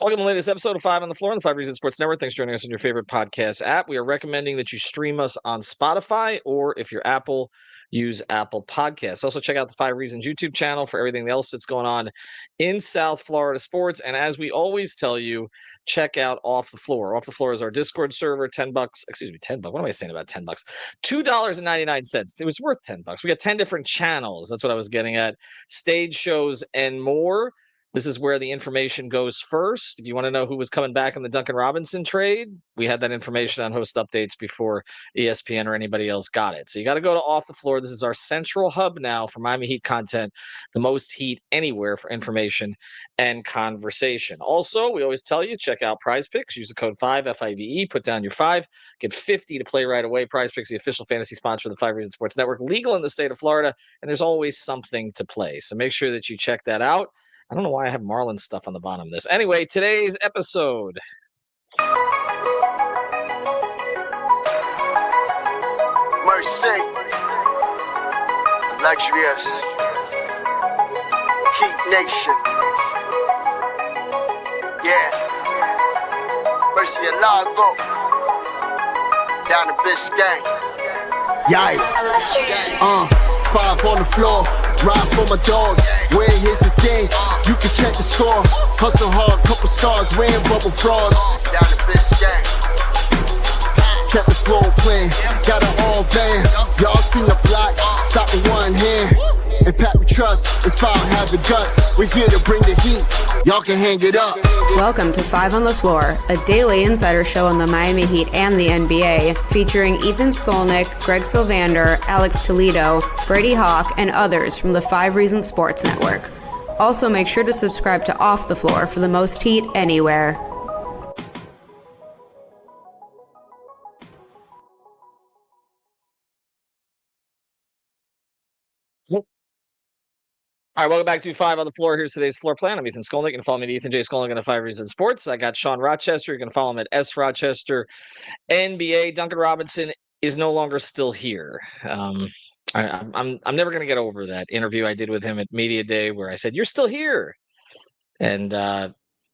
Welcome to the latest episode of Five on the Floor on the Five Reasons Sports Network. Thanks for joining us on your favorite podcast app. We are recommending that you stream us on Spotify, or if you're Apple, use Apple Podcasts. Also, check out the Five Reasons YouTube channel for everything else that's going on in South Florida sports. And as we always tell you, check out Off the Floor. Off the Floor is our Discord server. $10. Excuse me, $10. What am I saying about $10? $2.99. It was worth $10. We got 10 different channels. That's what I was getting at. Stage shows and more. This is where the information goes first. If you want to know who was coming back in the Duncan Robinson trade, we had that information on host updates before ESPN or anybody else got it. So you got to go to Off the Floor. This is our central hub now for Miami Heat content, the most heat anywhere for information and conversation. Also, we always tell you, check out Prize Picks. Use the code 5, F-I-V-E. Put down your 5. Get 50 to play right away. Prize Picks, the official fantasy sponsor of the Five Reasons Sports Network, legal in the state of Florida, and there's always something to play. So make sure that you check that out. I don't know why I have Marlin stuff on the bottom of this. Anyway, today's episode. Mercy. Luxurious. Heat Nation. Yeah. Mercy and Lago. Down to Biscayne. Yeah. 5 on the floor. Ride for my dogs. Where here's the thing, you can check the score. Hustle hard, couple scars, wearing bubble frauds. Down to Biscayne. Kept the flow playing, got it all band. Y'all seen the block, stop with one hand. And Pat we trust, Inspire have the guts. We're here to bring the heat, y'all can hang it up. Welcome to Five on the Floor, a daily insider show on the Miami Heat and the NBA, featuring Ethan Skolnick, Greg Sylvander, Alex Toledo, Brady Hawk, and others from the Five Reasons Sports Network. Also, make sure to subscribe to Off the Floor for the most heat anywhere. All right, welcome back to Five on the Floor. Here's today's floor plan. I'm Ethan Skolnick. You can follow me at Ethan J. Skolnick on the Five Reasons Sports. I got Sean Rochester. You can follow him at S Rochester. NBA. Duncan Robinson is no longer still here. I'm never going to get over that interview I did with him at Media Day where I said, "You're still here," and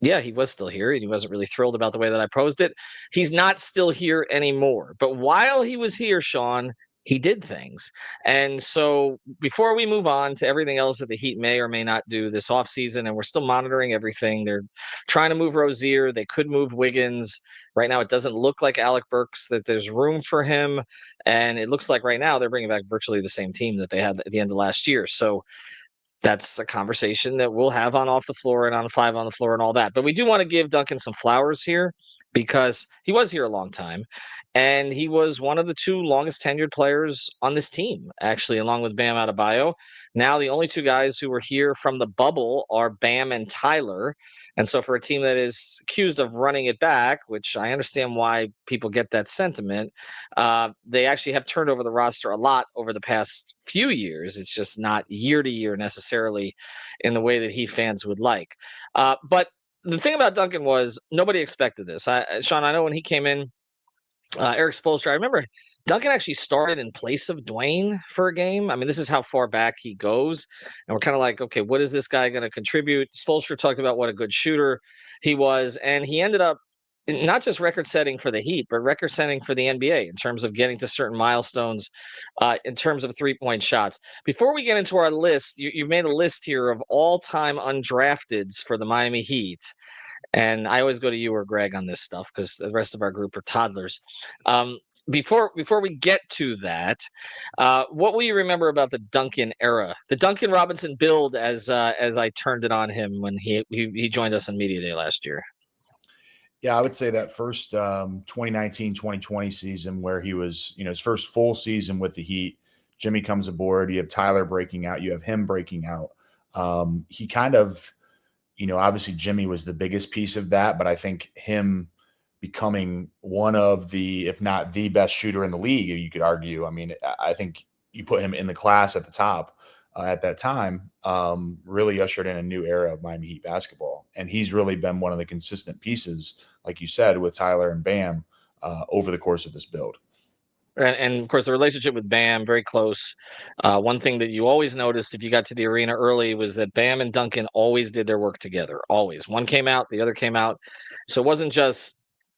yeah, he was still here. He wasn't really thrilled about the way that I posed it. He's not still here anymore. But while he was here, Sean, he did things. And so before we move on to everything else that the Heat may or may not do this offseason, and we're still monitoring everything. They're trying to move Rozier. They could move Wiggins. Right now, it doesn't look like Alec Burks, that there's room for him. And it looks like right now they're bringing back virtually the same team that they had at the end of last year. So that's a conversation that we'll have on Off the Floor and on Five on the Floor and all that. But we do want to give Duncan some flowers here because he was here a long time. And he was one of the 2 longest tenured players on this team, actually, along with Bam Adebayo. Now, the only 2 guys who were here from the bubble are Bam and Tyler. And so for a team that is accused of running it back, which I understand why people get that sentiment, they actually have turned over the roster a lot over the past few years. It's just not year to year necessarily in the way that Heat fans would like. But the thing about Duncan was nobody expected this. Sean, I know when he came in, Eric Spoelstra, I remember Duncan actually started in place of Dwayne for a game. I mean, this is how far back he goes. And we're kind of like, okay, what is this guy going to contribute? Spoelstra talked about what a good shooter he was. And he ended up not just record setting for the Heat, but record setting for the NBA in terms of getting to certain milestones in terms of 3-point shots. Before we get into our list, you've made a list here of all-time undrafteds for the Miami Heat. And I always go to you or Greg on this stuff because the rest of our group are toddlers. Before we get to that, what will you remember about the Duncan era, the Duncan Robinson build, as I turned it on him when he joined us on Media Day last year? Yeah, I would say that first 2019-2020 season where he was, his first full season with the Heat. Jimmy comes aboard. You have Tyler breaking out. You have him breaking out. He kind of, obviously Jimmy was the biggest piece of that, but I think him becoming one of the, if not the best shooter in the league, you could argue. I mean, I think you put him in the class at the top at that time, really ushered in a new era of Miami Heat basketball. And he's really been one of the consistent pieces, like you said, with Tyler and Bam over the course of this build. And of course, the relationship with Bam, very close. One thing that you always noticed if you got to the arena early was that Bam and Duncan always did their work together. Always. One came out, the other came out. So it wasn't just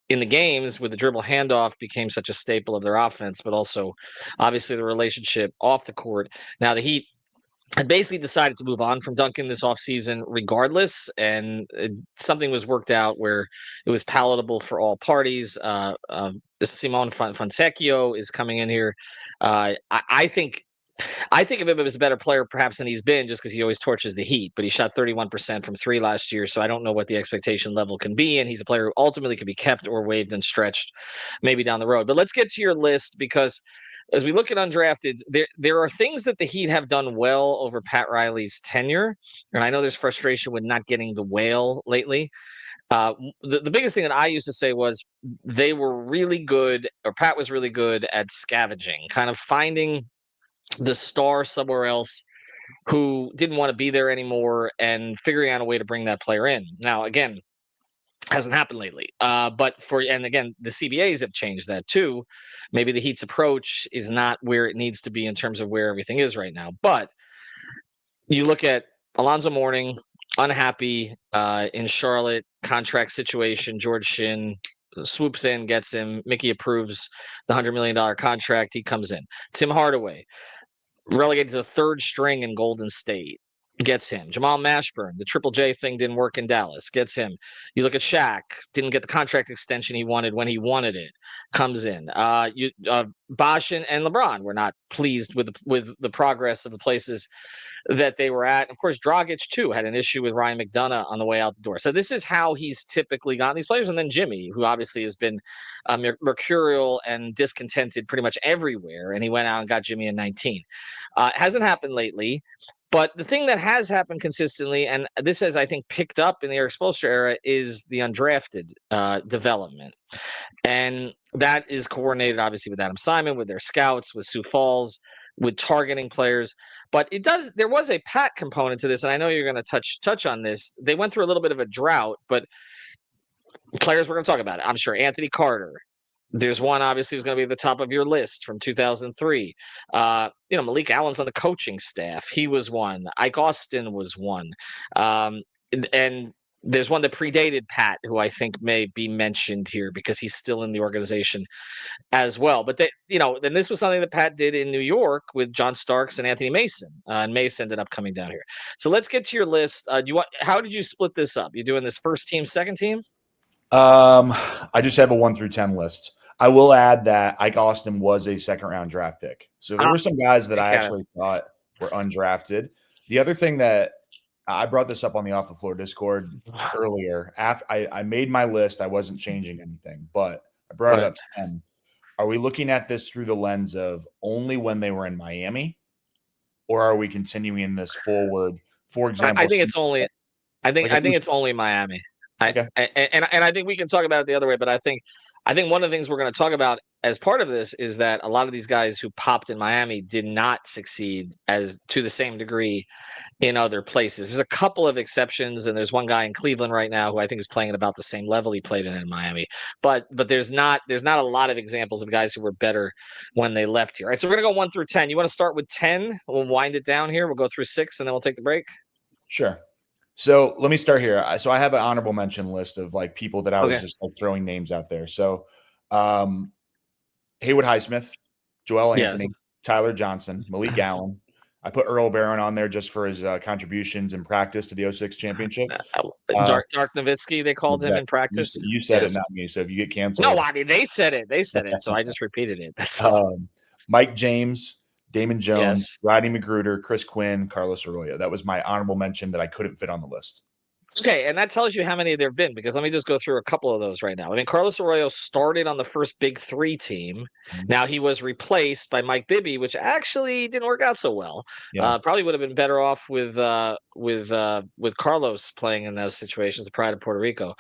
in the games with the dribble handoff became such a staple of their offense, but also obviously the relationship off the court. Now, the Heat I basically decided to move on from Duncan this offseason regardless, and something was worked out where it was palatable for all parties. Simone Fontecchio is coming in here. I think of him as a better player perhaps than he's been just because he always torches the Heat, but he shot 31% from three last year, so I don't know what the expectation level can be, and he's a player who ultimately can be kept or waived and stretched maybe down the road. But let's get to your list because as we look at undrafted, there are things that the Heat have done well over Pat Riley's tenure, and I know there's frustration with not getting the whale lately. The biggest thing that I used to say was they were really good, or Pat was really good at scavenging, kind of finding the star somewhere else who didn't want to be there anymore and figuring out a way to bring that player in. Now, again, hasn't happened lately. And again, the CBAs have changed that too. Maybe the Heat's approach is not where it needs to be in terms of where everything is right now. But you look at Alonzo Mourning, unhappy in Charlotte, contract situation. George Shinn swoops in, gets him. Mickey approves the $100 million contract. He comes in. Tim Hardaway, relegated to the third string in Golden State. Gets him. Jamal Mashburn, the Triple J thing didn't work in Dallas. Gets him. You look at Shaq, didn't get the contract extension he wanted when he wanted it. Comes in. Bosh and LeBron were not pleased with the progress of the places that they were at. Of course, Dragic too had an issue with Ryan McDonough on the way out the door. So this is how he's typically gotten these players. And then Jimmy, who obviously has been mercurial and discontented pretty much everywhere, and he went out and got Jimmy in 19. Hasn't happened lately. But the thing that has happened consistently, and this has, I think, picked up in the Eric Spoelstra era, is the undrafted development. And that is coordinated, obviously, with Adam Simon, with their scouts, with Sioux Falls, with targeting players. But there was a Pat component to this, and I know you're going to touch on this. They went through a little bit of a drought, but players we're going to talk about it. I'm sure Anthony Carter. There's one obviously who's going to be at the top of your list from 2003. Malik Allen's on the coaching staff. He was one. Ike Austin was one. And there's one that predated Pat, who I think may be mentioned here because he's still in the organization as well. But then this was something that Pat did in New York with John Starks and Anthony Mason, and Mason ended up coming down here. So let's get to your list. How did you split this up? You doing this first team, second team? I just have a 1 through 10 list. I will add that Ike Austin was a second-round draft pick. So there were some guys that I actually thought were undrafted. The other thing that I brought this up on the Off the Floor Discord earlier. I made my list. I wasn't changing anything, but I brought it up to 10. Are we looking at this through the lens of only when they were in Miami, or are we continuing this forward? For example, I think it's only it's only Miami. Okay. And I think we can talk about it the other way, but I think one of the things we're going to talk about as part of this is that a lot of these guys who popped in Miami did not succeed as to the same degree in other places. There's a couple of exceptions, and there's one guy in Cleveland right now who I think is playing at about the same level he played in Miami. But there's not a lot of examples of guys who were better when they left here. All right, so we're going to go 1 through 10. You want to start with 10? We'll wind it down here. We'll go through 6, and then we'll take the break. Sure. So let me start here. So I have an honorable mention list of like people that I was just like throwing names out there. So Haywood Highsmith, Joel Anthony, Tyler Johnson, Malik Allen. I put Earl Barron on there just for his contributions in practice to the 06 championship. Dark Nowitzki, they called him in practice. You said it, not me. So if you get canceled. No, I mean, they said it. So I just repeated it. That's Mike James, Damon Jones, Rodney Magruder, Chris Quinn, Carlos Arroyo. That was my honorable mention that I couldn't fit on the list. Okay, and that tells you how many there have been, because let me just go through a couple of those right now. I mean, Carlos Arroyo started on the first Big Three team. Mm-hmm. Now he was replaced by Mike Bibby, which actually didn't work out so well. Yeah. Probably would have been better off with Carlos playing in those situations, the pride of Puerto Rico.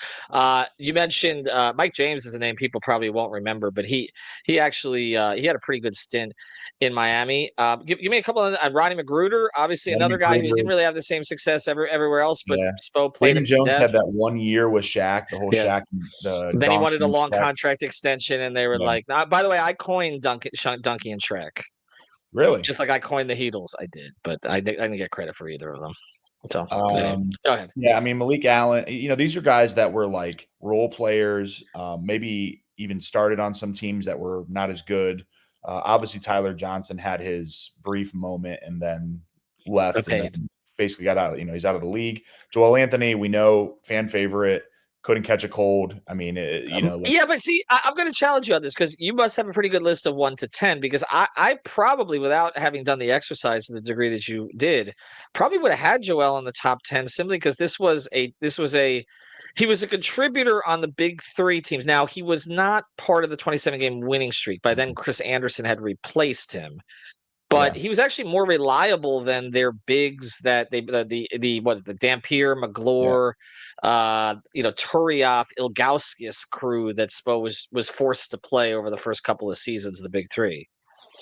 You mentioned Mike James is a name people probably won't remember, but he actually he had a pretty good stint in Miami. Give me a couple of Rodney Magruder, obviously Rodney another guy who didn't Magruder, really have the same success everywhere else, but yeah. Spo played Damon him to Jones death. had that 1 year with Shaq, the whole Yeah. Shaq, the Then he wanted a donkey long Shaq. contract extension, and they were Yeah. like, by the way, I coined Donkey and Shrek. Really? Just like I coined the Heatles, I did, but I didn't get credit for either of them. So anyway, go ahead. Yeah, I mean, Malik Allen, these are guys that were like role players, maybe even started on some teams that were not as good. Obviously, Tyler Johnson had his brief moment and then left and then basically got out. He's out of the league. Joel Anthony, we know, fan favorite, couldn't catch a cold. I mean, yeah, but see, I'm going to challenge you on this because you must have a pretty good list of 1 to 10. Because I probably, without having done the exercise to the degree that you did, probably would have had Joel in the top 10 simply because he was a contributor on the big 3 teams. Now he was not part of the 27 game winning streak. By then, Chris Anderson had replaced him. But he was actually more reliable than their bigs that the Dampier, Magloire, Turioff, Ilgauskas crew that Spo was forced to play over the first couple of seasons, the big 3.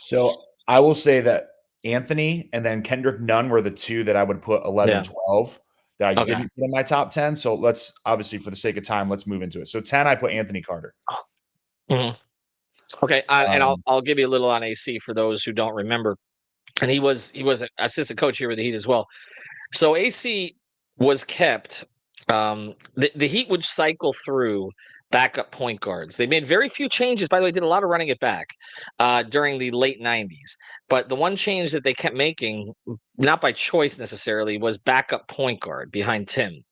So I will say that Anthony and then Kendrick Nunn were the 2 that I would put 11, 12 that I didn't put in my top 10. So let's, obviously, for the sake of time, let's move into it. So 10, I put Anthony Carter. Mm-hmm. Okay, and I'll give you a little on AC for those who don't remember. And he was an assistant coach here with the Heat as well. So AC was kept. The Heat would cycle through backup point guards. They made very few changes. By the way, did a lot of running it back during the late 90s. But the one change that they kept making, not by choice necessarily, was backup point guard behind Tim.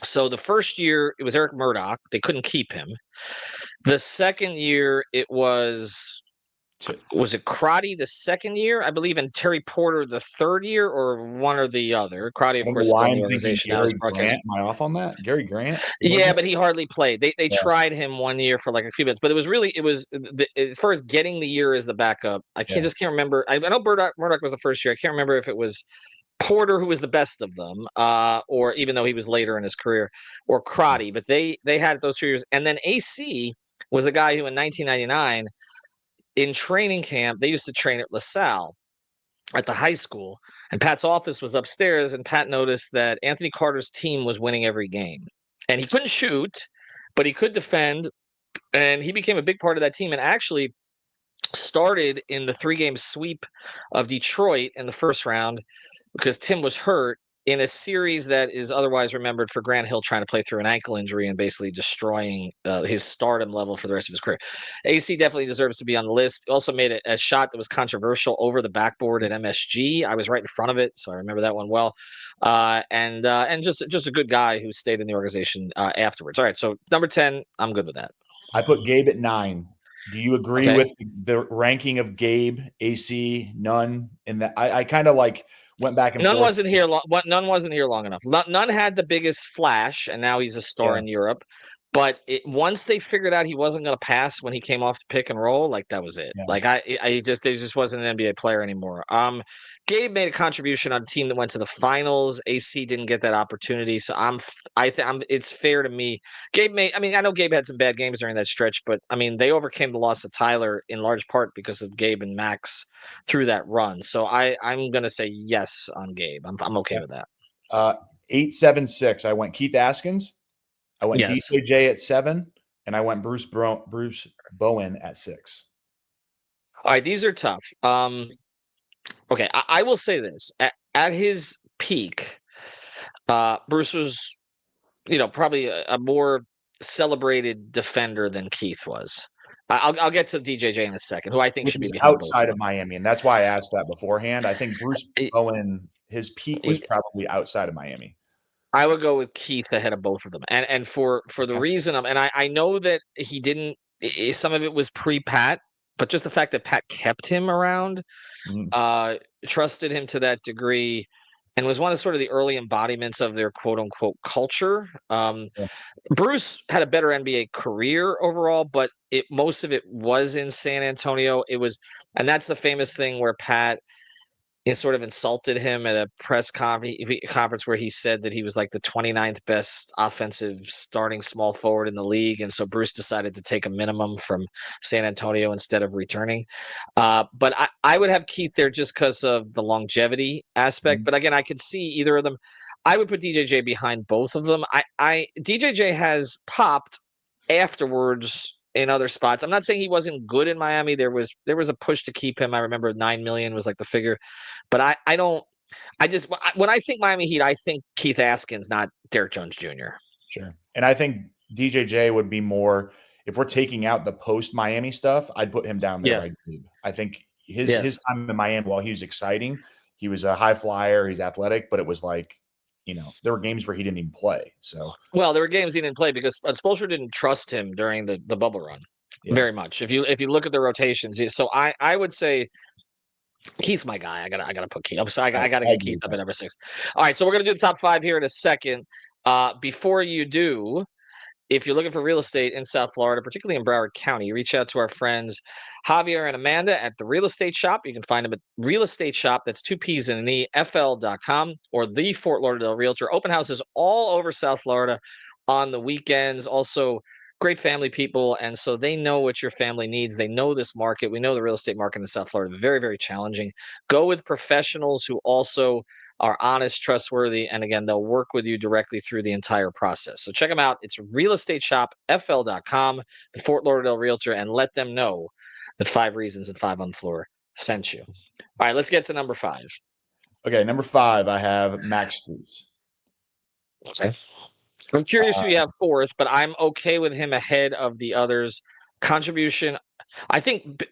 So the first year, it was Eric Murdoch. They couldn't keep him. The second year, it was it Crotty the second year, I believe, and Terry Porter the third year, or one or the other. Crotty, of course, still in the organization now as broadcast. Grant. Am I off on that? Gary Grant? Yeah, but he hardly played. They tried him 1 year for like a few minutes, but it was as far as getting the year as the backup. I can't remember. I know Murdoch was the first year. I can't remember if it was Porter who was the best of them, or even though he was later in his career, or Crotty. But they had those 2 years, and then AC was the guy who in 1999. In training camp, they used to train at LaSalle at the high school, and Pat's office was upstairs, and Pat noticed that Anthony Carter's team was winning every game. And he couldn't shoot, but he could defend, and he became a big part of that team and actually started in the 3-game sweep of Detroit in the first round because Tim was hurt in a series that is otherwise remembered for Grant Hill trying to play through an ankle injury and basically destroying his stardom level for the rest of his career. AC definitely deserves to be on the list. Also made a shot that was controversial over the backboard at MSG. I was right in front of it, so I remember that one well. And just a good guy who stayed in the organization afterwards. All right, so number 10, I'm good with that. I put Gabe at 9. Do you agree with the ranking of Gabe, AC, Nunn? In that, I kind of like went back and Nunn forth. wasn't here. Nunn wasn't here long enough. Nunn had the biggest flash, and now he's a star in Europe. But once they figured out he wasn't going to pass when he came off the pick and roll, like that was it. Yeah. Like they just wasn't an NBA player anymore. Gabe made a contribution on a team that went to the finals. AC didn't get that opportunity, so it's fair to me. Gabe made. I mean, I know Gabe had some bad games during that stretch, but I mean, they overcame the loss of Tyler in large part because of Gabe and Max through that run. So I'm going to say yes on Gabe. I'm okay with that. 8, 7, 6. I went Keith Askins. I went DJJ at 7, and I went Bruce Bowen at 6. All right, these are tough. Okay, I will say this: at his peak, Bruce was, probably a more celebrated defender than Keith was. I'll get to DJJ in a second, who I think should be behind outside of Miami, and that's why I asked that beforehand. I think Bruce Bowen, his peak was probably outside of Miami. I would go with Keith ahead of both of them, and for the reason I know that he didn't. Some of it was pre-Pat, but just the fact that Pat kept him around, trusted him to that degree, and was one of sort of the early embodiments of their quote unquote culture. Bruce had a better NBA career overall, but most of it was in San Antonio. And that's the famous thing where Pat sort of insulted him at a press conference where he said that he was like the 29th best offensive starting small forward in the league, and so Bruce decided to take a minimum from San Antonio instead of returning. But I would have Keith there just because of the longevity aspect. But again, I could see either of them. I would put DJJ behind both of them. DJJ has popped afterwards in other spots. I'm not saying he wasn't good in Miami. There was a push to keep him. I remember 9 million was like the figure, but I don't. I just when I think Miami Heat, I think Keith Askins, not Derek Jones Jr. Sure. And I think DJJ would be more, if we're taking out the post Miami stuff, I'd put him down there Yeah. by Gabe. I think his time in Miami, while he was exciting, he was a high flyer, he's athletic, but it was like, there were games where he didn't even play. So Well, there were games he didn't play because Spoelstra didn't trust him during the bubble run very much. If you look at the rotations, so I would say Keith's my guy. I gotta put Keith. I'm sorry, I gotta get Keith up at number 6. All right, so we're gonna do the top 5 here in a second. Before you do, if you're looking for real estate in South Florida, particularly in Broward County, reach out to our friends Javier and Amanda at the Real Estate Shop. You can find them at Real Estate Shop. That's 2 P's and an E, FL.com, or the Fort Lauderdale Realtor. Open houses all over South Florida on the weekends. Also, great family people, and so they know what your family needs. They know this market. We know the real estate market in South Florida is very, very challenging. Go with professionals who also are honest, trustworthy, and again, they'll work with you directly through the entire process. So check them out. It's realestateshopfl.com, the Fort Lauderdale Realtor, and let them know that 5 Reasons and 5 on the Floor sent you. All right, let's get to number 5. Okay, number 5, I have Max Strus. Okay. I'm curious who you have 4th, but I'm okay with him ahead of the others. Contribution, I think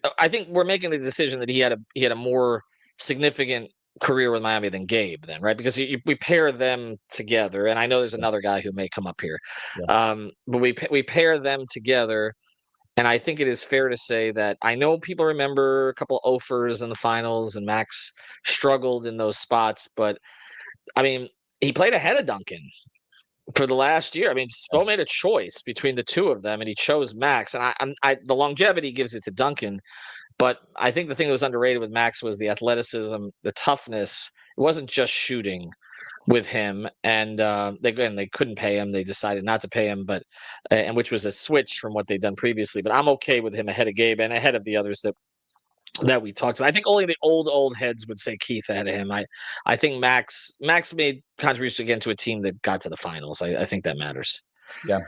we're making the decision that he had a more significant career with Miami than Gabe then, right? Because we pair them together, and I know there's another guy who may come up here. But we pair them together, and I think it is fair to say that I know people remember a couple offers in the finals, and Max struggled in those spots, but I mean, he played ahead of Duncan for the last year. I mean, Spo made a choice between the two of them, and he chose Max. And the longevity gives it to Duncan, but I think the thing that was underrated with Max was the athleticism, the toughness. It wasn't just shooting with him, and they couldn't pay him. They decided not to pay him, but and which was a switch from what they'd done previously. But I'm okay with him ahead of Gabe and ahead of the others that we talked about. I think only the old heads would say Keith ahead of him. I think Max made contributions again to a team that got to the finals. I think that matters. Yeah.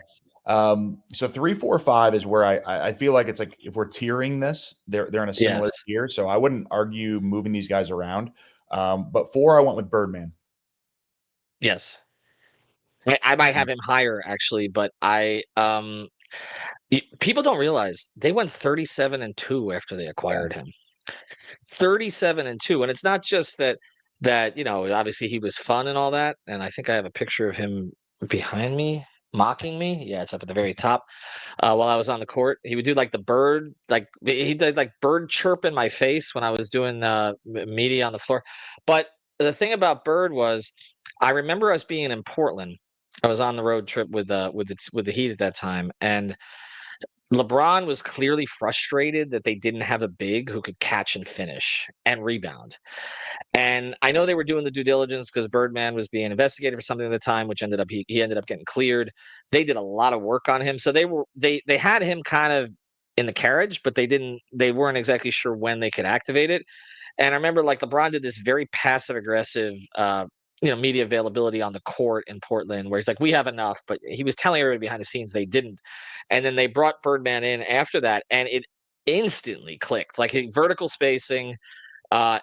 So 3, 4, 5 is where I feel like it's like if we're tiering this, they're in a similar tier. So I wouldn't argue moving these guys around. But 4, I went with Birdman. Yes. I might have him higher actually, but people don't realize they went 37-2 after they acquired him. 37-2, and it's not just that obviously he was fun and all that. And I think I have a picture of him behind me mocking me. Yeah, it's up at the very top. While I was on the court, he would do like the bird, like he did like bird chirp in my face when I was doing media on the floor. But the thing about Bird was, I remember us being in Portland. I was on the road trip with the Heat at that time, and LeBron was clearly frustrated that they didn't have a big who could catch and finish and rebound. And I know they were doing the due diligence because Birdman was being investigated for something at the time, which ended up he ended up getting cleared. They did a lot of work on him, so they had him kind of in the carriage, but they weren't exactly sure when they could activate it. And I remember like LeBron did this very passive aggressive media availability on the court in Portland where he's like, we have enough, but he was telling everybody behind the scenes they didn't. And then they brought Birdman in after that, and it instantly clicked. Like vertical spacing,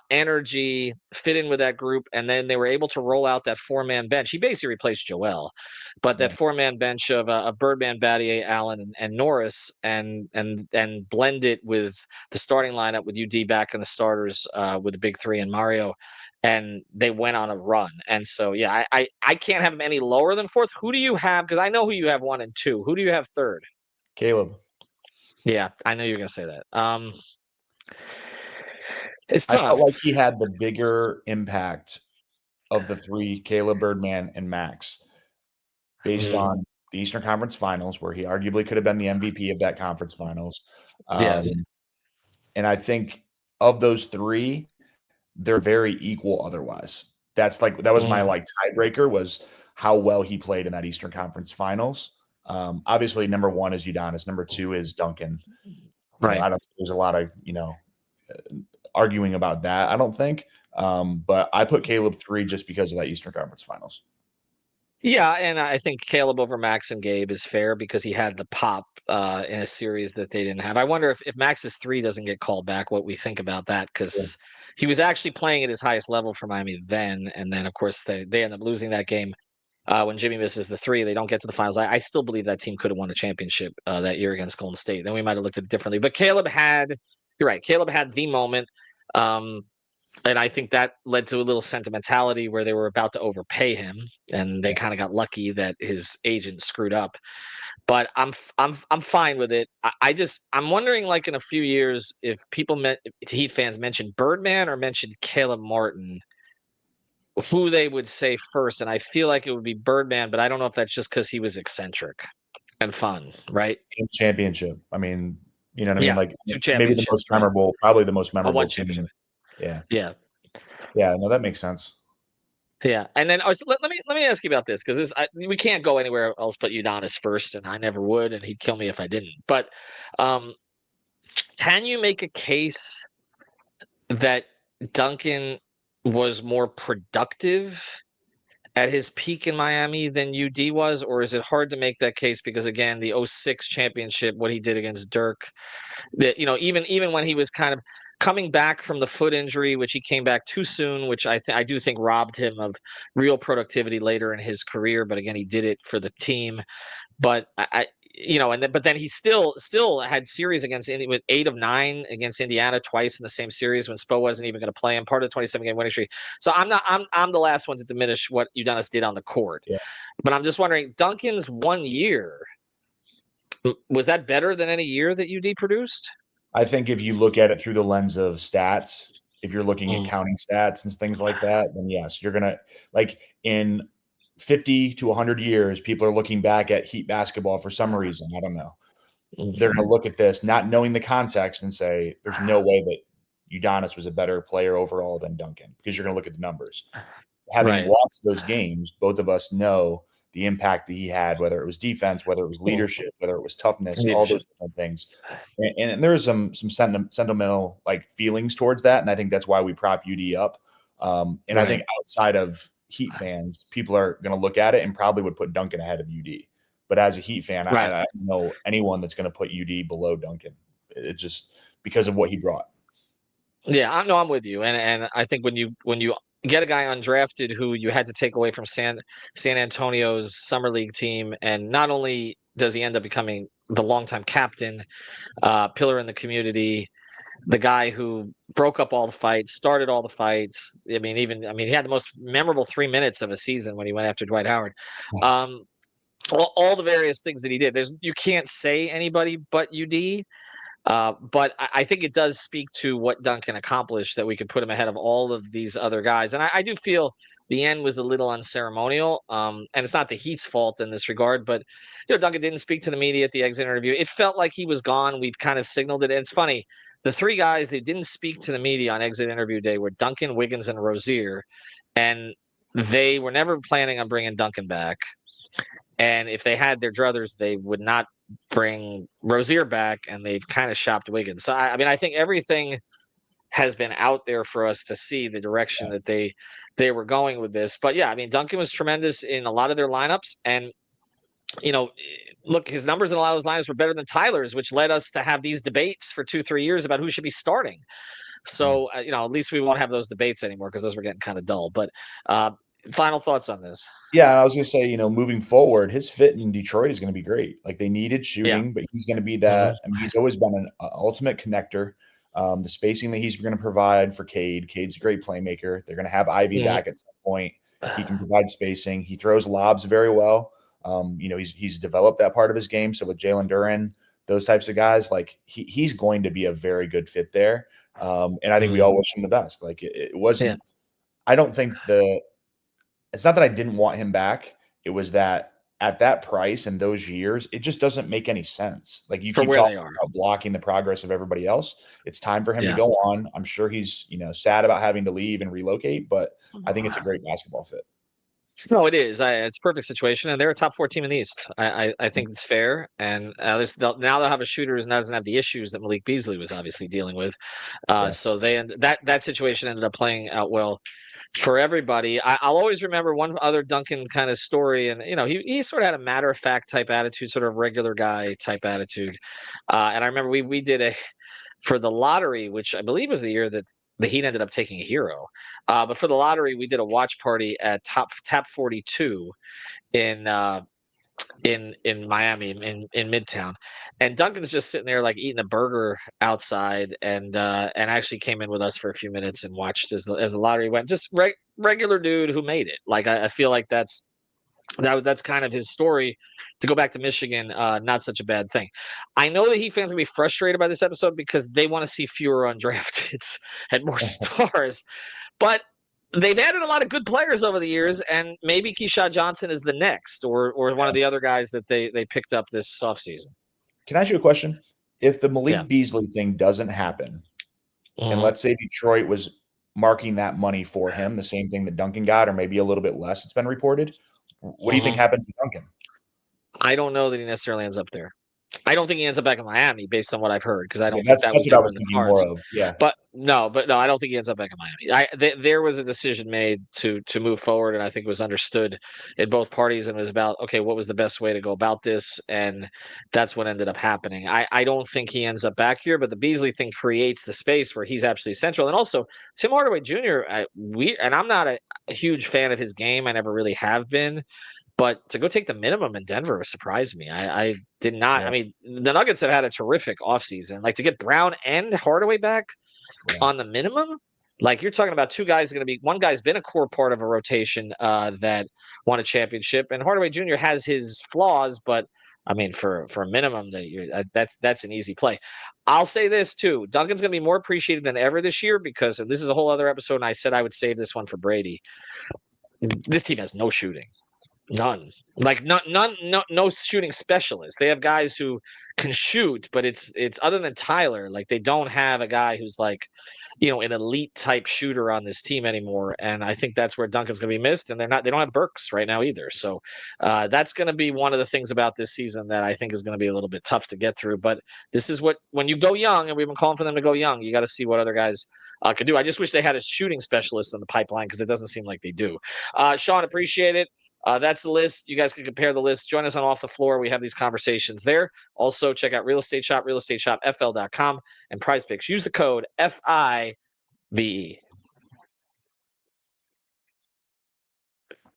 energy, fit in with that group, and then they were able to roll out that 4-man bench. He basically replaced Joel, but that 4-man bench of Birdman, Battier, Allen, and Norris, and blend it with the starting lineup with UD back in the starters with the big 3 and Mario, and they went on a run. And so yeah, I can't have him any lower than 4th. Who do you have? Because I know who you have 1 and 2. Who do you have 3rd? Caleb. Yeah, I know you're gonna say that. It's tough. I felt like he had the bigger impact of the 3, Caleb, Birdman, and Max, based on the Eastern Conference Finals, where he arguably could have been the MVP of that conference finals. Yes. And I think of those 3, they're very equal otherwise. That was my tiebreaker, was how well he played in that Eastern Conference Finals. Obviously, number one is Udonis. Number two is Duncan. Right. I don't think there's a lot of arguing about that, I don't think. But I put Caleb 3 just because of that Eastern Conference Finals. Yeah, and I think Caleb over Max and Gabe is fair because he had the pop in a series that they didn't have. I wonder if Max's 3 doesn't get called back, what we think about that, because he was actually playing at his highest level for Miami then, and then of course they end up losing that game when Jimmy misses the 3. They don't get to the finals. I still believe that team could have won a championship that year against Golden State. Then we might have looked at it differently. But you're right. Caleb had the moment. And I think that led to a little sentimentality where they were about to overpay him, and they kind of got lucky that his agent screwed up. But I'm fine with it. I'm wondering, like in a few years, if Heat fans mentioned Birdman or mentioned Caleb Martin, who they would say first. And I feel like it would be Birdman, but I don't know if that's just because he was eccentric and fun, right? Championship. I mean, you know what I mean? Like maybe the most memorable, probably the most memorable championship. Yeah. Yeah. Yeah. No, that makes sense. Yeah, and then so let me ask you about this, because we can't go anywhere else but Udonis first, and I never would, and he'd kill me if I didn't. But can you make a case that Duncan was more productive at his peak in Miami than UD was, or is it hard to make that case because, again, the 06 championship, what he did against Dirk, that even when he was kind of coming back from the foot injury, which he came back too soon, which I do think robbed him of real productivity later in his career. But again, he did it for the team. But but then he still had series against with 8 of 9 against Indiana twice in the same series when Spo wasn't even going to play him, part of the 27-game winning streak. So I'm the last one to diminish what Udonis did on the court. Yeah. But I'm just wondering, Duncan's 1 year, was that better than any year that UD produced? I think if you look at it through the lens of stats, if you're looking at counting stats and things like that, then yes, you're going to, like, in 50 to 100 years, people are looking back at Heat basketball for some reason. I don't know. They're going to look at this, not knowing the context, and say, there's no way that Udonis was a better player overall than Duncan, because you're going to look at the numbers. Having watched those games, both of us know the impact that he had, whether it was defense, whether it was leadership, whether it was toughness, all those different things. And there's some sentimental feelings towards that. And I think that's why we prop UD up. I think outside of Heat fans, people are going to look at it and probably would put Duncan ahead of UD. But as a Heat fan, I don't know anyone that's going to put UD below Duncan. It's just because of what he brought. Yeah, I'm with you. And I think when you get a guy undrafted who you had to take away from San Antonio's summer league team, and not only does he end up becoming the longtime captain, pillar in the community, the guy who broke up all the fights, started all the fights. I mean, he had the most memorable 3 minutes of a season when he went after Dwight Howard. All the various things that he did. You can't say anybody but UD. But I think it does speak to what Duncan accomplished, that we could put him ahead of all of these other guys. And I do feel the end was a little unceremonial. And it's not the Heat's fault in this regard, but Duncan didn't speak to the media at the exit interview. It felt like he was gone. We've kind of signaled it. And it's funny. The 3 guys that didn't speak to the media on exit interview day were Duncan, Wiggins, and Rozier. And they were never planning on bringing Duncan back. And if they had their druthers, they would not bring Rozier back, and they've kind of shopped Wiggins. So I think everything has been out there for us to see the direction that they were going with this. But yeah, Duncan was tremendous in a lot of their lineups, and look, his numbers in a lot of those lineups were better than Tyler's, which led us to have these debates for 2-3 years about who should be starting. So at least we won't have those debates anymore, because those were getting kind of dull. But final thoughts on this? Yeah, I was going to say, moving forward, his fit in Detroit is going to be great. Like, they needed shooting, but he's going to be that. He's always been an ultimate connector. The spacing that he's going to provide for Cade's a great playmaker. They're going to have Ivy back at some point. He can provide spacing. He throws lobs very well. He's developed that part of his game. So with Jalen Duren, those types of guys, he's going to be a very good fit there. And I think we all wish him the best. It wasn't. I don't think it's not that I didn't want him back. It was that at that price and those years, it just doesn't make any sense. Like you For keep where they talking are. about blocking the progress of everybody else. It's time for him to Yeah. go on. I'm sure he's, sad about having to leave and relocate, but I think it's a great basketball fit. No, it is. It's a perfect situation, and they're a top 4 team in the East. I think it's fair, and at least now they'll have a shooter who doesn't have the issues that Malik Beasley was obviously dealing with. Yeah. So that situation ended up playing out well for everybody. I'll always remember one other Duncan kind of story, and he sort of had a matter of fact type attitude, sort of regular guy type attitude. And I remember we did for the lottery, which I believe was the year that the Heat ended up taking a hero. But for the lottery, we did a watch party at Tap 42 in Miami in Midtown, and Duncan's just sitting there like eating a burger outside, and actually came in with us for a few minutes and watched as the lottery went. Just regular dude who made it. Like I feel like that's kind of his story. To go back to Michigan, not such a bad thing. I know that Heat fans are gonna be frustrated by this episode because they want to see fewer undrafteds and more stars, but they've added a lot of good players over the years, and maybe Keyshawn Johnson is the next, or one of the other guys that they picked up this offseason. Can I ask you a question? If the Yeah. Malik Beasley thing doesn't happen, and Mhm. let's say Detroit was marking that money for him, the same thing that Duncan got, or maybe a little bit less, it's been reported. What do you think happens to Duncan? I don't know that he necessarily ends up there. I don't think he ends up back in Miami based on what I've heard, because I Yeah, don't think that's that was what I ever was in the thinking cards. more of. Yeah. But no, I don't think he ends up back in Miami. There was a decision made to move forward, and I think it was understood in both parties, and it was about, okay, what was the best way to go about this, and that's what ended up happening. I don't think he ends up back here, but the Beasley thing creates the space where he's absolutely central, and also Tim Hardaway Jr. I'm not a huge fan of his game. I never really have been. But to go take the minimum in Denver surprised me. I did not. I Yeah. mean, the Nuggets have had a terrific offseason. Like, to get Brown and Hardaway back Yeah. on the minimum, like, you're talking about two guys going to be. One guy's been a core part of a rotation that won a championship, and Hardaway Jr. has his flaws, but I mean, for a minimum, that's an easy play. I'll say this too: Duncan's going to be more appreciated than ever this year, because this is a whole other episode, and I said I would save this one for Brady. This team has no shooting. None. Like none, no shooting specialists. They have guys who can shoot, but it's other than Tyler, like, they don't have a guy who's like, an elite type shooter on this team anymore. And I think that's where Duncan's gonna be missed. And they don't have Burks right now either. So that's gonna be one of the things about this season that I think is gonna be a little bit tough to get through. But this is when you go young, and we've been calling for them to go young, you got to see what other guys could do. I just wish they had a shooting specialist in the pipeline, because it doesn't seem like they do. Sean, appreciate it. That's the list. You guys can compare the list. Join us on Off the Floor. We have these conversations there. Also, check out Real Estate Shop, realestateshopfl.com, and Prize Picks. Use the code FIVE.